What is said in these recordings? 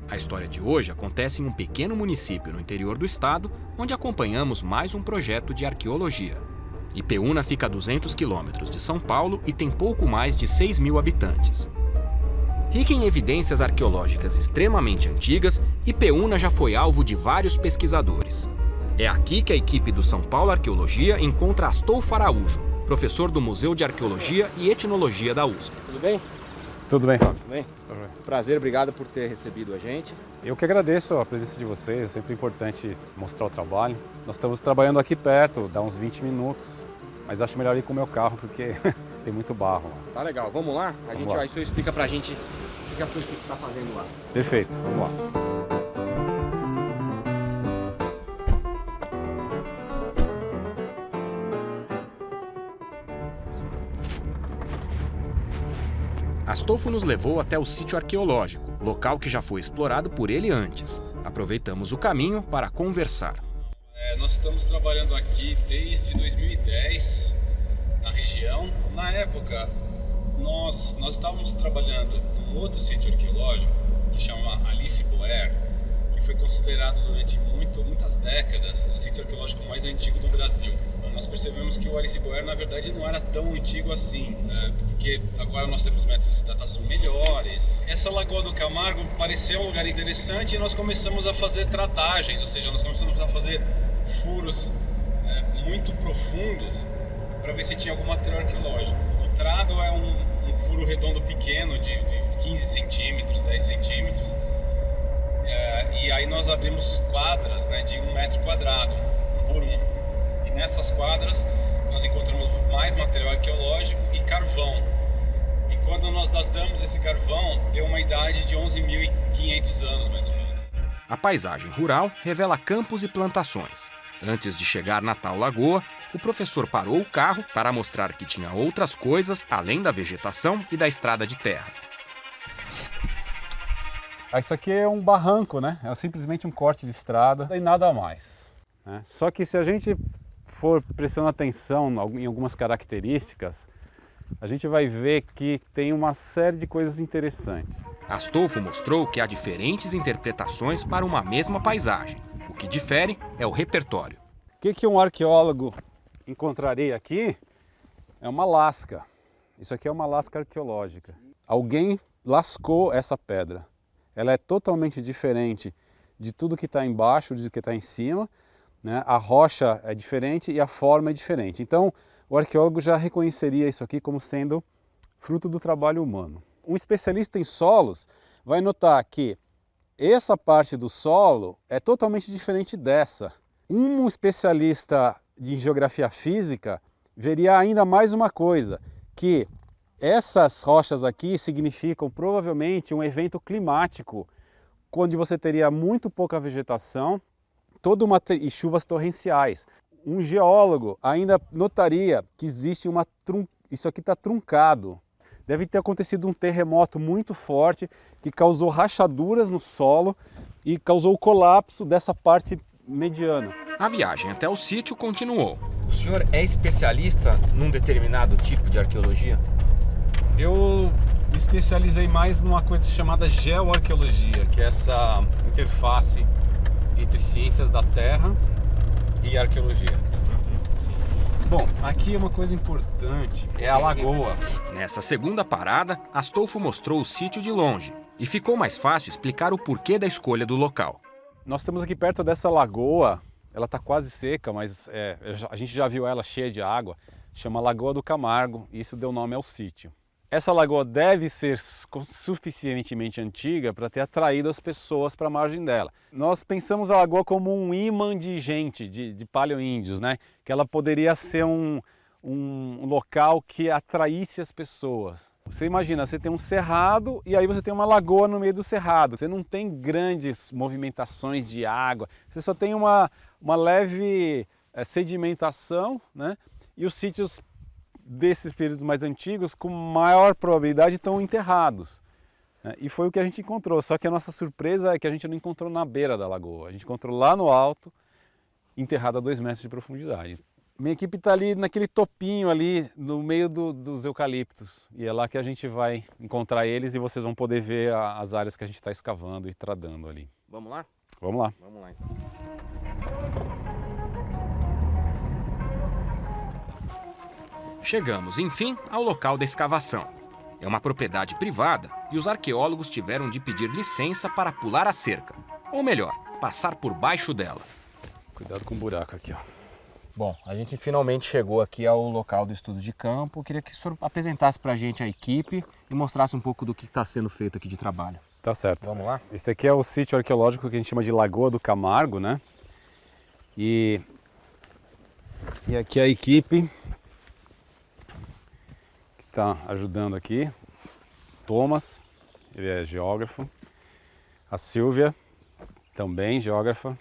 A história de hoje acontece em um pequeno município no interior do estado, onde acompanhamos mais um projeto de arqueologia. Ipeúna fica a 200 quilômetros de São Paulo e tem pouco mais de 6.000 habitantes. Rica em evidências arqueológicas extremamente antigas, Ipeúna já foi alvo de vários pesquisadores. É aqui que a equipe do São Paulo Arqueologia encontra Astolfo Araújo, professor do Museu de Arqueologia e Etnologia da USP. Tudo bem? Tudo bem, Fábio. Tudo bem? Prazer, obrigado por ter recebido a gente. Eu que agradeço a presença de vocês, é sempre importante mostrar o trabalho. Nós estamos trabalhando aqui perto, dá uns 20 minutos, mas acho melhor ir com o meu carro porque tem muito barro lá. Tá legal, vamos lá? Aí o senhor explica pra gente o que a sua equipe tá fazendo lá. Perfeito, vamos lá. Astolfo nos levou até o sítio arqueológico, local que já foi explorado por ele antes. Aproveitamos o caminho para conversar. Nós estamos trabalhando aqui desde 2010 na região. Na época, nós estávamos trabalhando em um outro sítio arqueológico que chama Alice Boer, que foi considerado durante muitas décadas o sítio arqueológico mais antigo do Brasil. Nós percebemos que o Alice Boer, na verdade, não era tão antigo assim, né? Porque agora nós temos métodos de datação melhores. Essa Lagoa do Camargo pareceu um lugar interessante e nós começamos a fazer tradagens, ou seja, nós começamos a fazer furos muito profundos para ver se tinha algum material arqueológico. O trado é um furo redondo pequeno de 15 centímetros, 10 centímetros. E aí nós abrimos quadras, né, de 1 metro quadrado, 1 por 1. E nessas quadras nós encontramos mais material arqueológico e carvão. E quando nós datamos esse carvão, deu uma idade de 11.500 anos, mais ou menos. A paisagem rural revela campos e plantações. Antes de chegar na tal lagoa, o professor parou o carro para mostrar que tinha outras coisas além da vegetação e da estrada de terra. Isso aqui é um barranco, né? É simplesmente um corte de estrada e nada mais, né? Só que se a gente for prestando atenção em algumas características, a gente vai ver que tem uma série de coisas interessantes. Astolfo mostrou que há diferentes interpretações para uma mesma paisagem. O que difere é o repertório. O que um arqueólogo encontraria aqui é uma lasca. Isso aqui é uma lasca arqueológica. Alguém lascou essa pedra. Ela é totalmente diferente de tudo que está embaixo, do que está em cima, né? A rocha é diferente e a forma é diferente. Então, o arqueólogo já reconheceria isso aqui como sendo fruto do trabalho humano. Um especialista em solos vai notar que essa parte do solo é totalmente diferente dessa. Um especialista de geografia física veria ainda mais uma coisa, que essas rochas aqui significam provavelmente um evento climático, onde você teria muito pouca vegetação e chuvas torrenciais. Um geólogo ainda notaria que existe isso aqui está truncado. Deve ter acontecido um terremoto muito forte que causou rachaduras no solo e causou o colapso dessa parte mediana. A viagem até o sítio continuou. O senhor é especialista num determinado tipo de arqueologia? Eu me especializei mais numa coisa chamada geoarqueologia, que é essa interface entre ciências da terra e arqueologia. Bom, aqui uma coisa importante é a lagoa. Nessa segunda parada, Astolfo mostrou o sítio de longe e ficou mais fácil explicar o porquê da escolha do local. Nós estamos aqui perto dessa lagoa, ela está quase seca, mas a gente já viu ela cheia de água, chama Lagoa do Camargo, e isso deu nome ao sítio. Essa lagoa deve ser suficientemente antiga para ter atraído as pessoas para a margem dela. Nós pensamos a lagoa como um imã de gente, de paleoíndios, né? Que ela poderia ser um local que atraísse as pessoas. Você imagina, você tem um cerrado e aí você tem uma lagoa no meio do cerrado. Você não tem grandes movimentações de água, você só tem uma leve sedimentação, né? E os sítios desses períodos mais antigos, com maior probabilidade, estão enterrados. E foi o que a gente encontrou, só que a nossa surpresa é que a gente não encontrou na beira da lagoa, a gente encontrou lá no alto, enterrado a 2 metros de profundidade. Minha equipe está ali naquele topinho ali, no meio dos eucaliptos. E é lá que a gente vai encontrar eles e vocês vão poder ver as áreas que a gente está escavando e tradando ali. Vamos lá? Vamos lá. Vamos lá então. Chegamos, enfim, ao local da escavação. É uma propriedade privada e os arqueólogos tiveram de pedir licença para pular a cerca. Ou melhor, passar por baixo dela. Cuidado com o buraco aqui, ó. Bom, a gente finalmente chegou aqui ao local do estudo de campo. Eu queria que o senhor apresentasse para a gente a equipe e mostrasse um pouco do que está sendo feito aqui de trabalho. Tá certo. Vamos lá? Esse aqui é o sítio arqueológico que a gente chama de Lagoa do Camargo, né? E aqui é a equipe que está ajudando aqui. Thomas, ele é geógrafo. A Silvia, também geógrafa.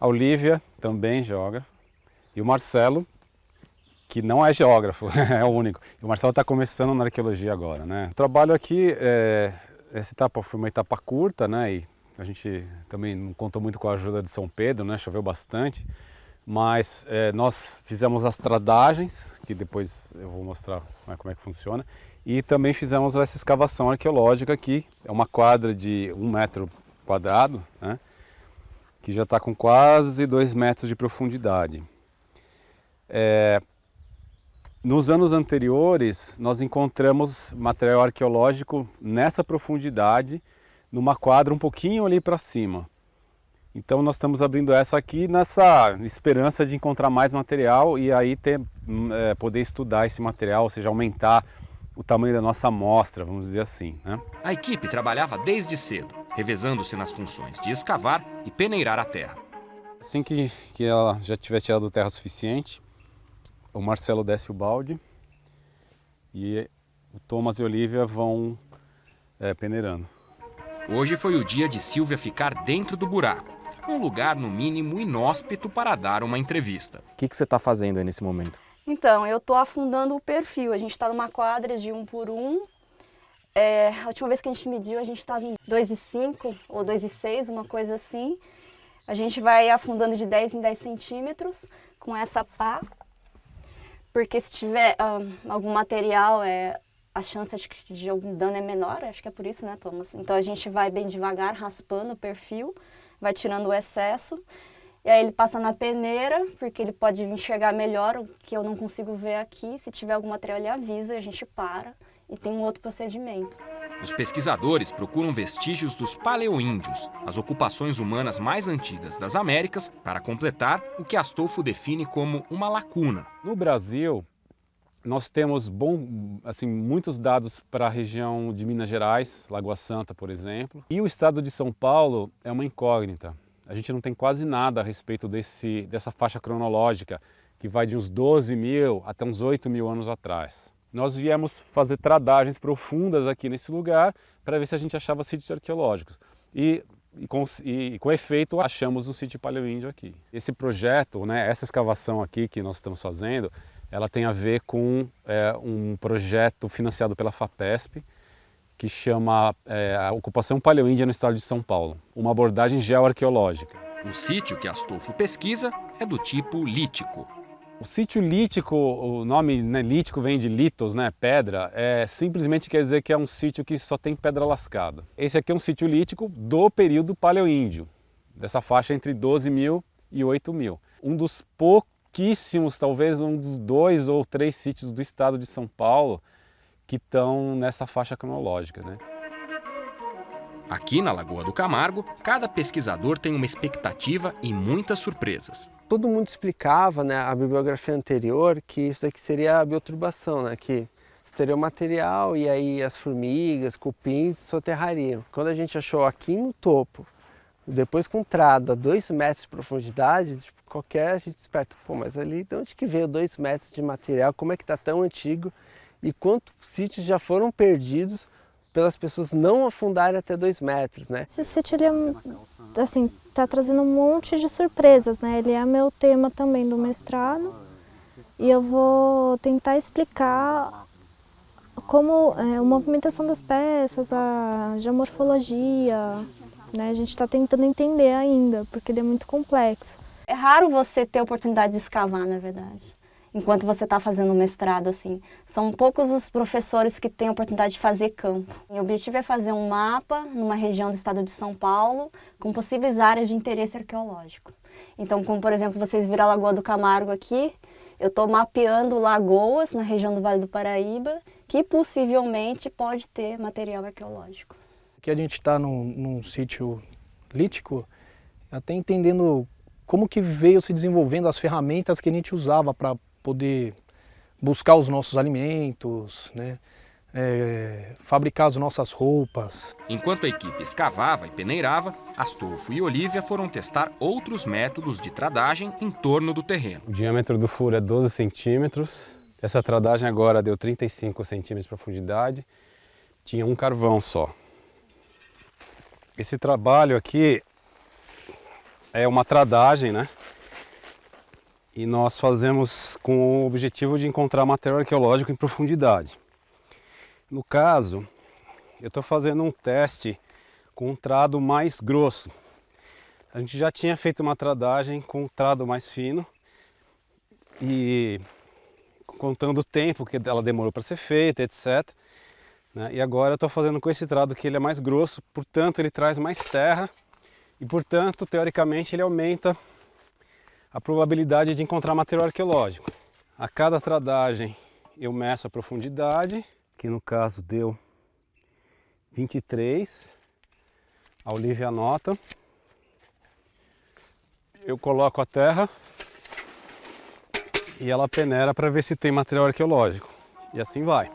A Olivia, também geógrafa. E o Marcelo, que não é geógrafo, é o único. E o Marcelo está começando na arqueologia agora, né? O trabalho aqui, essa etapa foi uma etapa curta, né? E a gente também não contou muito com a ajuda de São Pedro, né? Choveu bastante. Mas nós fizemos as tradagens, que depois eu vou mostrar como é que funciona. E também fizemos essa escavação arqueológica aqui. É uma quadra de 1 metro quadrado, né? Que já está com quase 2 metros de profundidade. Nos anos anteriores, nós encontramos material arqueológico nessa profundidade, numa quadra um pouquinho ali para cima. Então nós estamos abrindo essa aqui nessa esperança de encontrar mais material e aí poder estudar esse material, ou seja, aumentar o tamanho da nossa amostra, vamos dizer assim, né? A equipe trabalhava desde cedo, revezando-se nas funções de escavar e peneirar a terra. Assim que ela já tiver tirado terra suficiente, o Marcelo desce o balde e o Thomas e a Olivia vão peneirando. Hoje foi o dia de Silvia ficar dentro do buraco, um lugar no mínimo inóspito para dar uma entrevista. O que você está fazendo aí nesse momento? Então, eu estou afundando o perfil. A gente está numa quadra de 1 por 1. A última vez que a gente mediu, a gente estava em 2,5 ou 2,6, uma coisa assim. A gente vai afundando de 10 em 10 centímetros com essa pá. Porque se tiver algum material, a chance de algum dano é menor. Acho que é por isso, né, Thomas? Então a gente vai bem devagar, raspando o perfil, vai tirando o excesso. E aí ele passa na peneira, porque ele pode enxergar melhor o que eu não consigo ver aqui. Se tiver algum material, ele avisa, a gente para e tem um outro procedimento. Os pesquisadores procuram vestígios dos paleoíndios, as ocupações humanas mais antigas das Américas, para completar o que Astolfo define como uma lacuna. No Brasil, nós temos muitos dados para a região de Minas Gerais, Lagoa Santa, por exemplo. E o estado de São Paulo é uma incógnita. A gente não tem quase nada a respeito dessa faixa cronológica, que vai de uns 12 mil até uns 8 mil anos atrás. Nós viemos fazer tradagens profundas aqui nesse lugar para ver se a gente achava sítios arqueológicos. E com efeito, achamos um sítio paleoíndio aqui. Esse projeto, né, essa escavação aqui que nós estamos fazendo, ela tem a ver com um projeto financiado pela FAPESP, que chama a Ocupação Paleoíndia no Estado de São Paulo, uma abordagem geoarqueológica. O sítio que Astolfo pesquisa é do tipo lítico. O sítio lítico, o nome, né, lítico vem de litos, né, pedra, simplesmente quer dizer que é um sítio que só tem pedra lascada. Esse aqui é um sítio lítico do período paleoíndio, dessa faixa entre 12 mil e 8 mil. Um dos pouquíssimos, talvez um dos 2 ou 3 sítios do estado de São Paulo que estão nessa faixa cronológica, né? Aqui na Lagoa do Camargo, cada pesquisador tem uma expectativa e muitas surpresas. Todo mundo explicava, né, a bibliografia anterior, que isso daqui seria a bioturbação, né, que teria o material e aí as formigas, cupins soterrariam. Quando a gente achou aqui no topo, depois com trado a 2 metros de profundidade, tipo, a gente desperta, pô, mas ali de onde que veio 2 metros de material, como é que está tão antigo e quantos sítios já foram perdidos pelas pessoas não afundarem até 2 metros, né? Esse sítio, ele assim, tá trazendo um monte de surpresas, né? Ele é meu tema também do mestrado e eu vou tentar explicar como a movimentação das peças, a geomorfologia, né? A gente está tentando entender ainda, porque ele é muito complexo. É raro você ter a oportunidade de escavar, na verdade. enquanto você está fazendo o mestrado, assim. São poucos os professores que têm a oportunidade de fazer campo. O objetivo é fazer um mapa numa região do estado de São Paulo com possíveis áreas de interesse arqueológico. Então, como por exemplo, vocês viram a Lagoa do Camargo aqui, eu estou mapeando lagoas na região do Vale do Paraíba que possivelmente pode ter material arqueológico. Aqui a gente está num sítio lítico, até entendendo como que veio se desenvolvendo as ferramentas que a gente usava para poder buscar os nossos alimentos, né? Fabricar as nossas roupas. Enquanto a equipe escavava e peneirava, Astolfo e Olívia foram testar outros métodos de tradagem em torno do terreno. O diâmetro do furo é 12 centímetros. Essa tradagem agora deu 35 centímetros de profundidade. Tinha um carvão só. Esse trabalho aqui é uma tradagem, né? E nós fazemos com o objetivo de encontrar material arqueológico em profundidade. No caso, eu estou fazendo um teste com um trado mais grosso. A gente já tinha feito uma tradagem com um trado mais fino e contando o tempo que ela demorou para ser feita, etc. Né? E agora eu estou fazendo com esse trado que ele é mais grosso, portanto ele traz mais terra e, portanto, teoricamente ele aumenta a probabilidade de encontrar material arqueológico. A cada tradagem eu meço a profundidade, que no caso deu 23, a Olívia anota. Eu coloco a terra e ela peneira para ver se tem material arqueológico. E assim vai.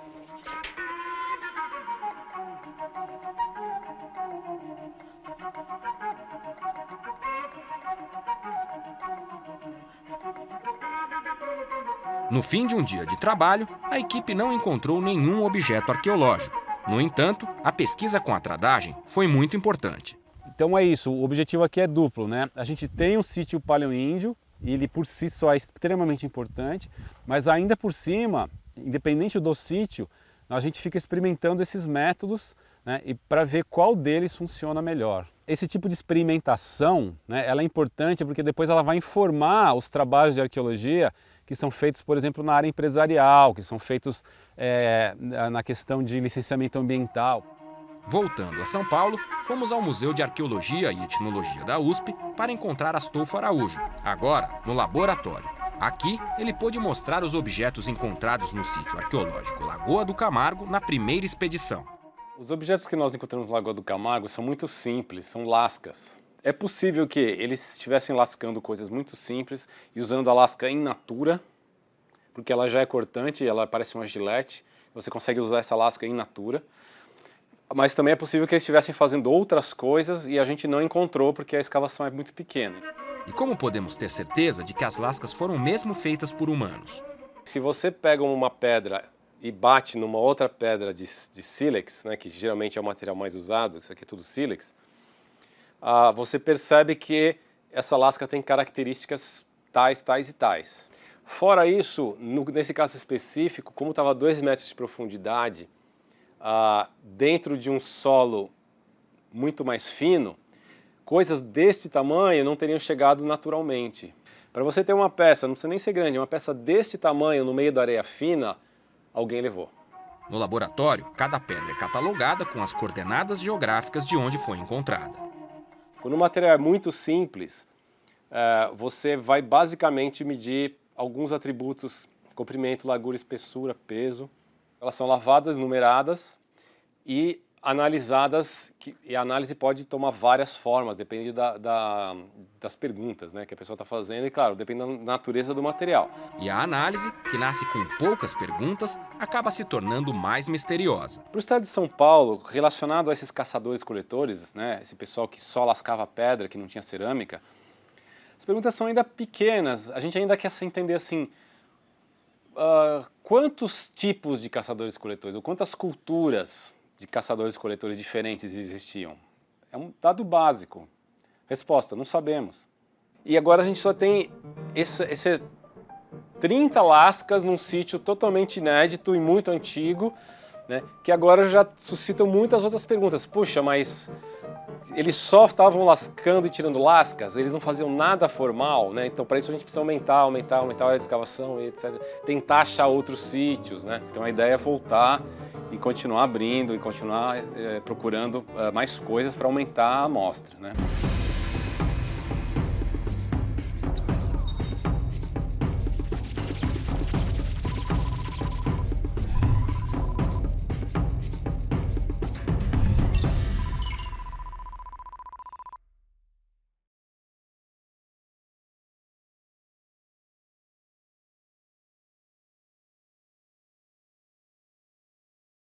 No fim de um dia de trabalho, a equipe não encontrou nenhum objeto arqueológico. No entanto, a pesquisa com a tradagem foi muito importante. Então é isso, o objetivo aqui é duplo, né? A gente tem um sítio paleoíndio, e ele por si só é extremamente importante, mas ainda por cima, independente do sítio, a gente fica experimentando esses métodos, né, e para ver qual deles funciona melhor. Esse tipo de experimentação, né, ela é importante porque depois ela vai informar os trabalhos de arqueologia que são feitos, por exemplo, na área empresarial, que são feitos na questão de licenciamento ambiental. Voltando a São Paulo, fomos ao Museu de Arqueologia e Etnologia da USP para encontrar Astolfo Araújo, agora no laboratório. Aqui, ele pôde mostrar os objetos encontrados no sítio arqueológico Lagoa do Camargo na primeira expedição. Os objetos que nós encontramos na Lagoa do Camargo são muito simples, são lascas. É possível que eles estivessem lascando coisas muito simples e usando a lasca in natura, porque ela já é cortante, ela parece uma gilete, você consegue usar essa lasca in natura. Mas também é possível que eles estivessem fazendo outras coisas e a gente não encontrou porque a escavação é muito pequena. E como podemos ter certeza de que as lascas foram mesmo feitas por humanos? Se você pega uma pedra e bate numa outra pedra de sílex, né, que geralmente é o material mais usado, isso aqui é tudo sílex, você percebe que essa lasca tem características tais, tais e tais. Fora isso, nesse caso específico, como estava a 2 metros de profundidade, dentro de um solo muito mais fino, coisas deste tamanho não teriam chegado naturalmente. Para você ter uma peça, não precisa nem ser grande, uma peça deste tamanho no meio da areia fina, alguém levou. No laboratório, cada pedra é catalogada com as coordenadas geográficas de onde foi encontrada. Quando o material é muito simples, você vai basicamente medir alguns atributos: comprimento, largura, espessura, peso. Elas são lavadas, numeradas e analisadas, e a análise pode tomar várias formas, depende das perguntas, né, que a pessoa está fazendo e, claro, depende da natureza do material. E a análise, que nasce com poucas perguntas, acaba se tornando mais misteriosa. Para o estado de São Paulo, relacionado a esses caçadores-coletores, né, esse pessoal que só lascava pedra, que não tinha cerâmica, as perguntas são ainda pequenas. A gente ainda quer se entender assim, quantos tipos de caçadores-coletores, ou quantas culturas de caçadores-coletores diferentes existiam? É um dado básico. Resposta: não sabemos. E agora a gente só tem esse 30 lascas num sítio totalmente inédito e muito antigo, né, que agora já suscitam muitas outras perguntas. Puxa, mas eles só estavam lascando e tirando lascas, eles não faziam nada formal, né? Então para isso a gente precisa aumentar a área de escavação e etc. Tentar achar outros sítios, né? Então a ideia é voltar e continuar abrindo e continuar procurando mais coisas para aumentar a amostra, né?